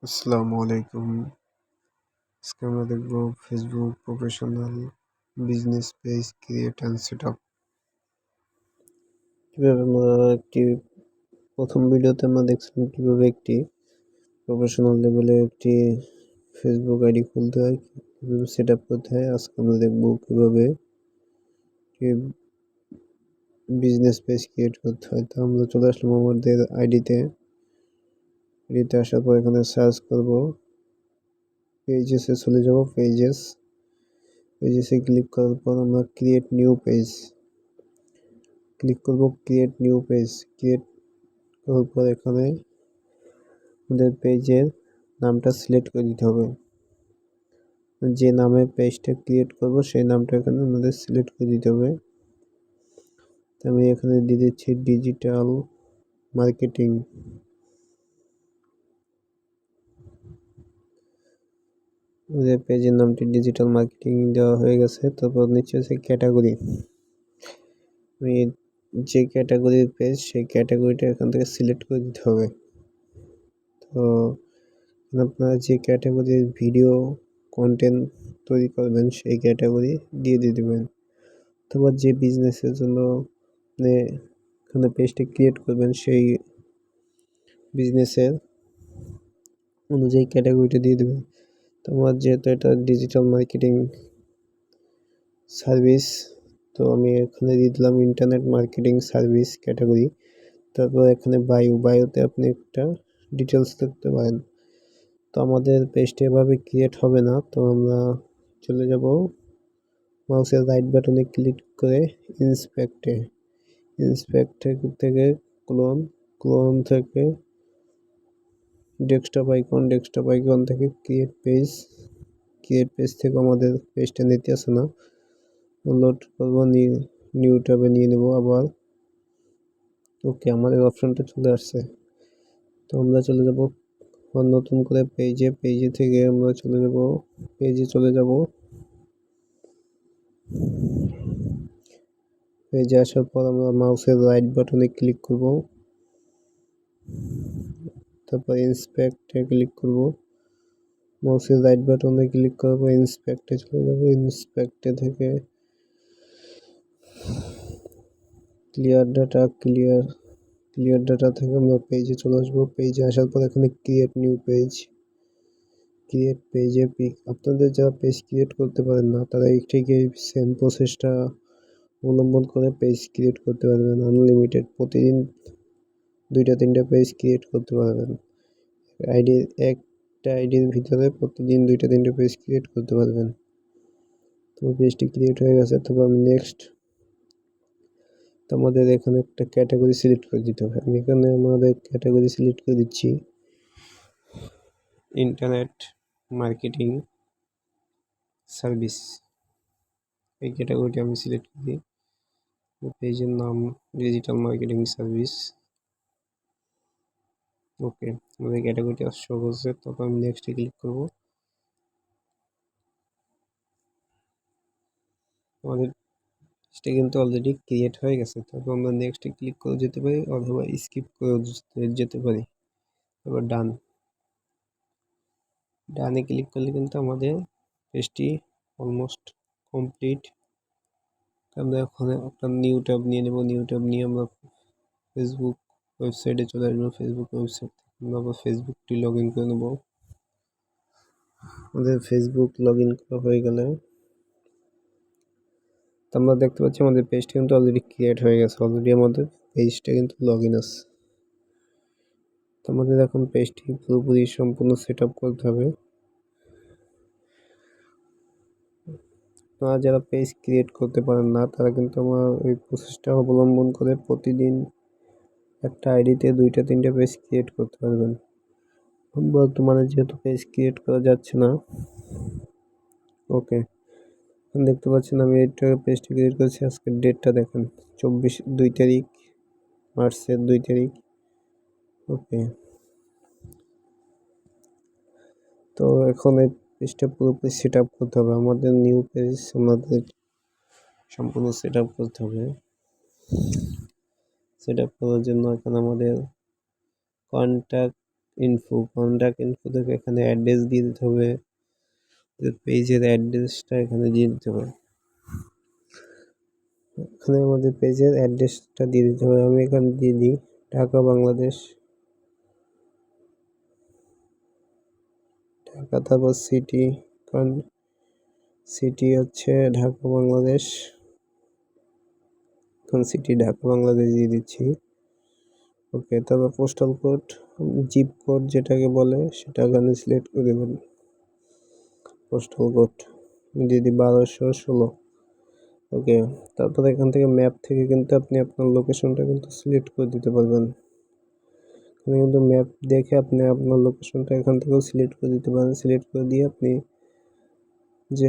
আসসালামু আলাইকুম। আজকে আমরা দেখব Facebook professional business page create and set up. কিভাবে আমরা প্রথম ভিডিওতে আমরা দেখছিলাম কিভাবে একটি প্রফেশনাল লেভেলে একটি ফেসবুক আইডি খুলতে হয়, কিভাবে সেট আপ করতে হয়। আজকে আমরা দেখব কিভাবে বিজনেস পেজ ক্রিয়েট করতে হয়। তো আমরা চলে আসলাম আমাদের আইডিতে আসার পর এখানে সার্চ করব, পেজেসে চলে যাব। পেজেসে ক্লিক করার পর আমরা ক্রিয়েট নিউ পেজ ক্লিক করব। ক্রিয়েট করার পর এখানে আমাদের পেজের নামটা সিলেক্ট করে দিতে হবে। যে নামে পেজটা ক্রিয়েট করব সেই নামটা এখানে আমাদের সিলেক্ট করে দিতে হবে। আমি এখানে দিয়ে দিচ্ছি ডিজিটাল মার্কেটিং। আমাদের পেজের নামটি ডিজিটাল মার্কেটিং দেওয়া হয়ে গেছে। তারপর নিচে আছে ক্যাটাগরি। আমি যে ক্যাটাগরির পেজ সেই ক্যাটাগরিটা এখান থেকে সিলেক্ট করে দিতে হবে। তো আপনারা যে ক্যাটাগরির ভিডিও কন্টেন্ট তৈরি করবেন সেই ক্যাটাগরি দিয়ে দেবেন। অথবা যে বিজনেসের জন্য আপনি এখানে পেজটি ক্রিয়েট করবেন সেই বিজনেসের অনুযায়ী ক্যাটাগরিটা দিয়ে দেবেন। তো আমার যেহেতু এটা ডিজিটাল মার্কেটিং সার্ভিস, তো আমি এখানে দিয়ে দিলাম ইন্টারনেট মার্কেটিং সার্ভিস ক্যাটাগরি। তারপর এখানে বায়োতে আপনি একটা ডিটেলস লিখতে পারেন। তো আমাদের পেজটি এভাবে ক্রিয়েট হবে না। তো আমরা চলে যাব মাউসের রাইট বাটনে ক্লিক করে ইন্সপেক্টে থেকে ক্লোন থেকে ডেস্কটপ আইকন থেকে ক্রিয়েট পেজ থেকে আমাদের পেজটা নিতে আসে না, লোড করবো, নিউ ট্যাবে নিয়ে নেব আবার। ওকে, আমাদের অপশনটা চলে আসছে। তো আমরা চলে যাব নতুন করে পেজে থেকে আমরা চলে যাব পেজে আসার পর আমরা মাউসের রাইট বাটনে ক্লিক করব। তারপর ইন্সপেক্টে ক্লিক করব। মাউসের রাইট বাটনে ক্লিক করব, ইন্সপেক্টে চলে যাব। ইন্সপেক্টে থেকে ক্লিয়ার ডাটা থেকে আমরা পেজে চলে আসবো। পেজে আসার পর এখানে ক্রিয়েট পেজে পিক। আপনাদের যারা পেজ ক্রিয়েট করতে পারেন না তারা ঠিক এই সেম প্রসেসটা অবলম্বন করে পেজ ক্রিয়েট করতে পারবেন। আনলিমিটেড প্রতিদিন 2-3টা পেজ ক্রিয়েট করতে পারবেন। একটা আইডির ভিতরে প্রতিদিন 2-3টা পেজ ক্রিয়েট করতে পারবেন। তো পেজটি ক্রিয়েট হয়ে গেছে। তবে আমি আমাদের এখানে একটা ক্যাটাগরি সিলেক্ট করে দিতে হবে। আমি এখানে আমাদের ক্যাটাগরি সিলেক্ট করে দিচ্ছি ইন্টারনেট মার্কেটিং সার্ভিস। এই ক্যাটাগরিটি আমি সিলেক্ট করি। পেজের নাম ডিজিটাল মার্কেটিং সার্ভিস। ওকে, আমাদের ক্যাটাগরিটা শো করছে। তারপর আমি নেক্সটে ক্লিক করব। আমাদের পেজটা কিন্তু অলরেডি ক্রিয়েট হয়ে গেছে। তারপর আমরা নেক্সটে ক্লিক করে যেতে পারি অথবা স্কিপ করে যেতে পারি। তারপর ডানে ক্লিক করলে কিন্তু আমাদের পেজটি অলমোস্ট কমপ্লিট। আমরা ওখানে একটা নিউ ট্যাব নিয়ে নেব। নিউ ট্যাব নিয়ে আমরা ফেসবুক ওয়েবসাইটে চলে আসবো। ফেসবুক ওয়েবসাইট আমরা আবার ফেসবুকটি লগ ইন করে নেব। আমাদের ফেসবুক লগ ইন করা হয়ে গেলে আমরা দেখতে পাচ্ছি আমাদের পেজটা কিন্তু অলরেডি ক্রিয়েট হয়ে গেছে। অলরেডি আমাদের পেজটা কিন্তু লগ ইন আছে। তো আমাদের এখন পেজটি পুরোপুরি সম্পূর্ণ সেট আপ করতে হবে। আপনারা যারা পেজ ক্রিয়েট করতে পারেন না তারা কিন্তু আমার ওই প্রসেসটা অবলম্বন করে প্রতিদিন একটা আইডিতে 2-3টা পেজ ক্রিয়েট করতে পারবেন। বর্তমানে যেহেতু পেজ ক্রিয়েট করা যাচ্ছে না, ওকে, দেখতে পাচ্ছেন আমি এইটা পেজটি ক্রিয়েট করেছি। আজকের ডেটটা দেখেন, 2 তারিখ মার্চের 2 তারিখ। ওকে, তো এখন এই পেজটা পুরোপুরি সেট আপ করতে হবে। আমাদের নিউ পেজ আমাদের সম্পূর্ণ সেট আপ করতে হবে। সেট আপ করার জন্য এখানে আমাদের কন্ট্যাক্ট ইনফো, কন্ট্যাক্ট ইনফো থেকে এখানে অ্যাড্রেস দিয়ে দিতে হবে, পেজের অ্যাড্রেসটা এখানে দিয়ে দিতে হবে। এখানে আমাদের পেজের অ্যাড্রেসটা দিয়ে দিতে হবে। আমি এখানে দিয়ে দিই ঢাকা বাংলাদেশ, ঢাকা, তারপর সিটি, কারণ সিটি হচ্ছে ঢাকা বাংলাদেশ, এখন সিটি ঢাকা বাংলাদেশ দিয়ে দিচ্ছি। ওকে, তারপর পোস্টাল কোড, জিপ কোড যেটাকে বলে সেটা এখানে সিলেক্ট করে দেবেন। পোস্টাল কোড দিয়ে দিই 1216। ওকে, তারপর এখান থেকে ম্যাপ থেকে কিন্তু আপনি আপনার লোকেশনটা কিন্তু সিলেক্ট করে দিতে পারবেন। এখানে কিন্তু ম্যাপ দেখে আপনি আপনার লোকেশনটা এখান থেকেও সিলেক্ট করে দিতে পারেন। সিলেক্ট করে দিয়ে আপনি যে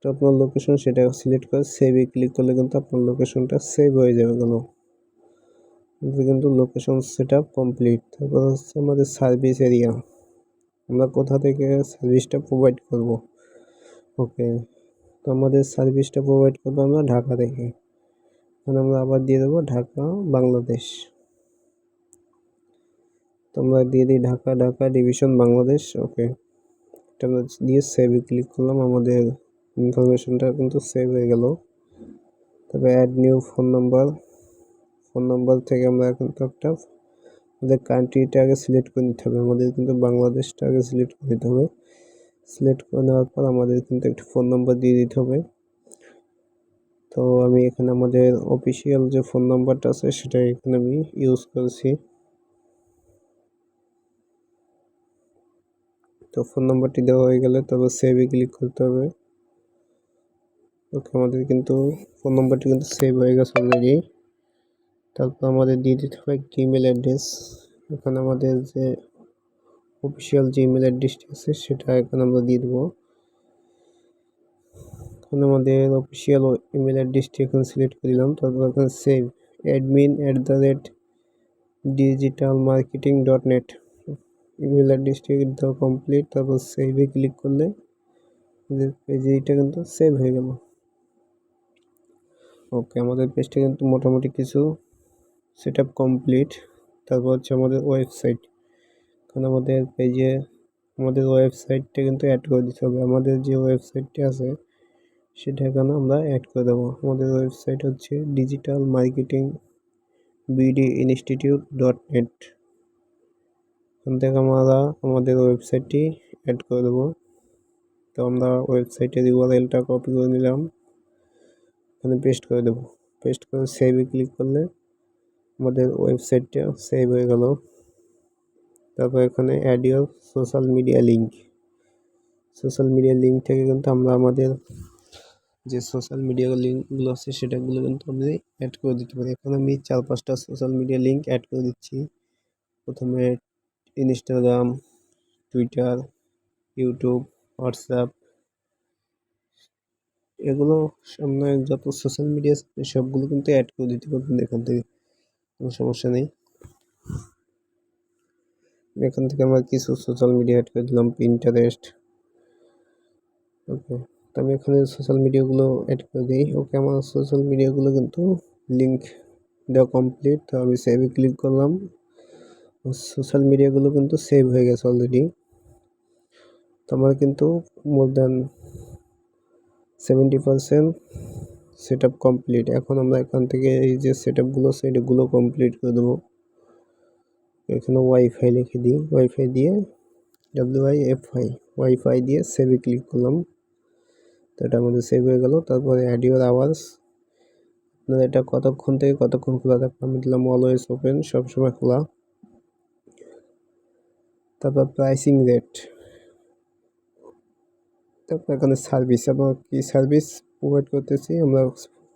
আপনার লোকেশন সেটা সিলেক্ট করে সেভে ক্লিক করলে কিন্তু আপনার লোকেশনটা সেভ হয়ে যাবে। কিন্তু লোকেশন সেট আপ কমপ্লিট। তারপর হচ্ছে আমাদের সার্ভিস এরিয়া, আমরা কোথা থেকে সার্ভিসটা প্রোভাইড করব। ওকে, তো আমাদের সার্ভিসটা প্রোভাইড করবো আমরা ঢাকা থেকে। এখন আমরা আবার দিয়ে দেবো ঢাকা বাংলাদেশ। তো আমরা দিয়ে দিই ঢাকা, ঢাকা ডিভিশন বাংলাদেশ। ওকে, এটা আমরা দিয়ে সেভে ক্লিক করলাম, আমাদের ইনফরমেশনটা কিন্তু সেভ হয়ে গেল। তবে add new phone number, phone number থেকে আমরা কিন্তু একটা আমাদের কান্ট্রিটা আগে সিলেক্ট করে নিতে হবে। আমাদের কিন্তু বাংলাদেশটা আগে সিলেক্ট করে নিতে হবে। সিলেক্ট করে নেওয়ার পর আমাদের কিন্তু একটা ফোন নাম্বার দিয়ে দিতে হবে। তো আমি এখানে আমাদের অফিসিয়াল যে ফোন নাম্বারটা আছে সেটা এখানে আমি ইউজ করেছি। তো ফোন নাম্বারটি দেওয়া হয়ে গেলে তারপর সেভে ক্লিক করতে হবে। ওকে, আমাদের কিন্তু ফোন নাম্বারটি কিন্তু সেভ হয়ে গেছে অলরেডি। তারপর আমাদের দিয়ে দিতে হবে একটি ইমেল অ্যাড্রেস। এখানে আমাদের যে অফিসিয়াল যে ইমেল অ্যাড্রেসটি আছে সেটা এখানে আমরা দিয়ে দেবো। এখন আমাদের অফিসিয়াল ইমেল অ্যাড্রেসটি এখন সিলেক্ট করে দিলাম। তারপর এখানে সেভ admin@digitalmarketing.net ইমেল অ্যাড্রেসটি কিন্তু কমপ্লিট। তারপর সেভে ক্লিক করলে পেজটা কিন্তু সেভ হয়ে গেল। ওকে, আমাদের পেজটা কিন্তু মোটামুটি কিছু সেট আপ কমপ্লিট। তারপর হচ্ছে আমাদের ওয়েবসাইট, কারণ আমাদের পেজে আমাদের ওয়েবসাইটটা কিন্তু অ্যাড করে দিতে হবে। আমাদের যে ওয়েবসাইটটি আছে সেটা এখানে আমরা অ্যাড করে দেবো। আমাদের ওয়েবসাইট হচ্ছে digitalmarketingbdinstitute.net। এখান থেকে আমরা আমাদের ওয়েবসাইটটি অ্যাড করে দেবো। তো আমরা ওয়েবসাইটের ইউআরএলটা কপি করে নিলাম, এখানে পেস্ট করে দেবো। পেস্ট করে সেভে ক্লিক করলে আমাদের ওয়েবসাইটটা সেভ হয়ে গেল। তারপর এখানে add your social media link, social media link থেকে কিন্তু আমরা আমাদের যে সোশ্যাল মিডিয়া লিঙ্কগুলো আছে সেটাগুলো কিন্তু আমি অ্যাড করে দিতে পারি। এখন আমি 4-5টা সোশ্যাল মিডিয়া লিঙ্ক অ্যাড করে দিচ্ছি। প্রথমে ইনস্টাগ্রাম, টুইটার, ইউটিউব, হোয়াটসঅ্যাপ, এগুলো সামনে যত সোশ্যাল মিডিয়া সবগুলো কিন্তু অ্যাড করে দিতে পারবেন এখান থেকে, কোনো সমস্যা নেই। এখান থেকে আমরা কিছু সোশ্যাল মিডিয়া অ্যাড করে দিলাম, পিন্টারেস্ট। ওকে, তো আমি এখানে সোশ্যাল মিডিয়াগুলো অ্যাড করে দিই। ওকে, আমার সোশ্যাল মিডিয়াগুলো কিন্তু লিঙ্ক দেওয়া কমপ্লিট। তো আমি সেভে ক্লিক করলাম, সোশ্যাল মিডিয়াগুলো কিন্তু সেভ হয়ে গেছে অলরেডি। তো আমার কিন্তু more than 70% set up complete. এখন আমরা এখান থেকে এই যে সেট আপগুলো সেটগুলো কমপ্লিট করে দেবো। এখানে ওয়াইফাই লিখে দিই, ওয়াইফাই দিয়ে ওয়াইফাই দিয়ে সেভে ক্লিক করলাম। তো এটা আমাদের সেভ হয়ে গেল। তারপরে অ্যাড ইউর আওয়ার্স, আপনার এটা কতক্ষণ থেকে কতক্ষণ খোলা থাকবে, আমি দিলাম অলওয়েজ ওপেন, সবসময় খোলা। তারপর প্রাইসিং রেট, তারপর এখানে সার্ভিস, আমরা কি সার্ভিস প্রোভাইড করতেছি, আমরা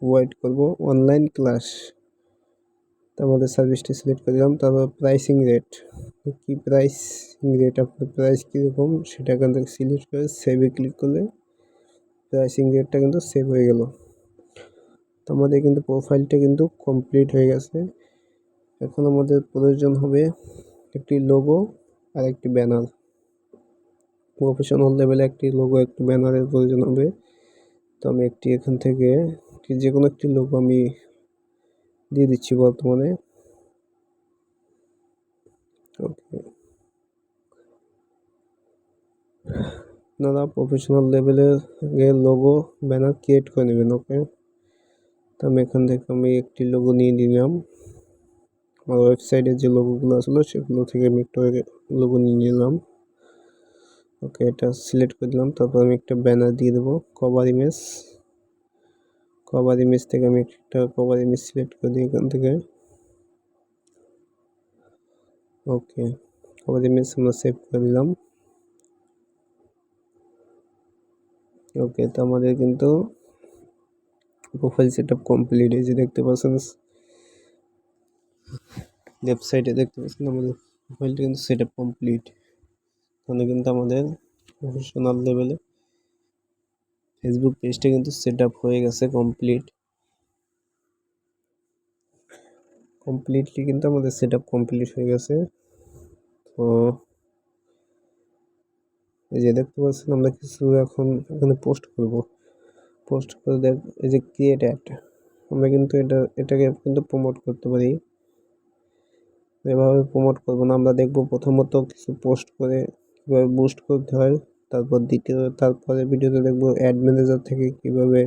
প্রোভাইড করব অনলাইন ক্লাস। তো আমাদের সার্ভিসটি সিলেক্ট করে দিলাম। তারপর প্রাইসিং রেট, কি প্রাইসিং রেট, আপনার প্রাইস কীরকম সেটা এখান থেকে সিলেক্ট করে সেভে ক্লিক করলে প্রাইসিং রেটটা কিন্তু সেভ হয়ে গেল। তো আমাদের কিন্তু প্রোফাইলটা কিন্তু কমপ্লিট হয়ে গেছে। এখন আমাদের প্রয়োজন হবে একটি লোগো আর একটি ব্যানার। প্রফেশনাল লেভেলে একটি লোগো, একটি ব্যানারের প্রয়োজন হবে। তো আমি একটি এখান থেকে যে কোনো একটি লোগো আমি দিয়ে দিচ্ছি বর্তমানে। ওকে, আপনারা প্রফেশনাল লেভেলের লোগো ব্যানার ক্রিয়েট করে নেবেন। ওকে, তো আমি এখান থেকে একটি লোগো নিয়ে নিলাম। আমার ওয়েবসাইটের যে লোগোগুলো আসলো সেগুলো থেকে আমি একটা লোগো নিয়ে নিলাম। ওকে, এটা সিলেক্ট করে দিলাম। তারপর আমি একটা ব্যানার দিয়ে দেবো, কভার ইমেজ থেকে আমি একটা কভার ইমেজ সিলেক্ট করে দিই এখান থেকে। ওকে, কভার ইমেজ আমরা সেভ করে দিলাম। ওকে, তো আমাদের কিন্তু প্রোফাইল সেটআপ কমপ্লিট। এই যে দেখতে পাচ্ছেন লেফট সাইডে দেখতে পাচ্ছেন আমাদের প্রোফাইলটা কিন্তু সেটআপ কমপ্লিট। তাহলে কিন্তু আমাদের প্রফেশনাল লেভেলে ফেসবুক পেজটা কিন্তু সেটআপ হয়ে গেছে কমপ্লিটলি কিন্তু আমাদের সেটআপ কমপ্লিট হয়ে গেছে। তো এই যে দেখতে পাচ্ছেন আমরা কিছু এখন এখানে পোস্ট করে দেখ, এই যে ক্রিয়েট অ্যাড, আমরা কিন্তু এটাকে কিন্তু প্রমোট করতে পারি। এভাবে প্রমোট করবো না, আমরা দেখবো প্রথমত কিছু পোস্ট করে কীভাবে বুস্ট করতে হয়, তারপরে ভিডিওতে দেখবো অ্যাড ম্যানেজার থেকে কিভাবে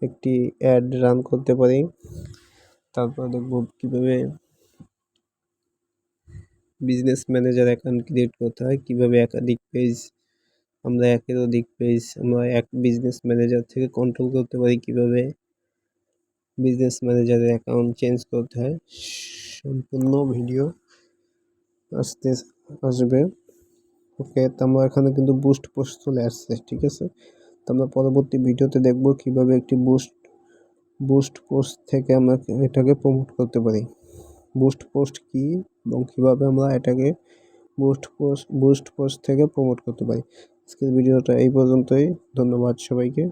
একটি অ্যাড রান করতে পারি। তারপর দেখবো কিভাবে বিজনেস ম্যানেজার অ্যাকাউন্ট ক্রিয়েট করতে হয়, কিভাবে একাধিক পেজ আমরা এক বিজনেস ম্যানেজার থেকে কন্ট্রোল করতে পারি, কিভাবে বিজনেস ম্যানেজারের অ্যাকাউন্ট চেঞ্জ করতে হয়। সম্পূর্ণ ভিডিও আসবে। ওকে, তো আমরা এখানে কিন্তু বুস্ট পোস্ট চলে আসছে, ঠিক আছে। তো আমরা পরবর্তী ভিডিওতে দেখব কিভাবে একটি বুস্ট পোস্ট থেকে আমরা এটাকে প্রমোট করতে পারি, বুস্ট পোস্ট কি এবং কিভাবে আমরা এটাকে বুস্ট পোস্ট থেকে প্রমোট করতে পারি। আজকের ভিডিওটা এই পর্যন্তই। ধন্যবাদ সবাইকে।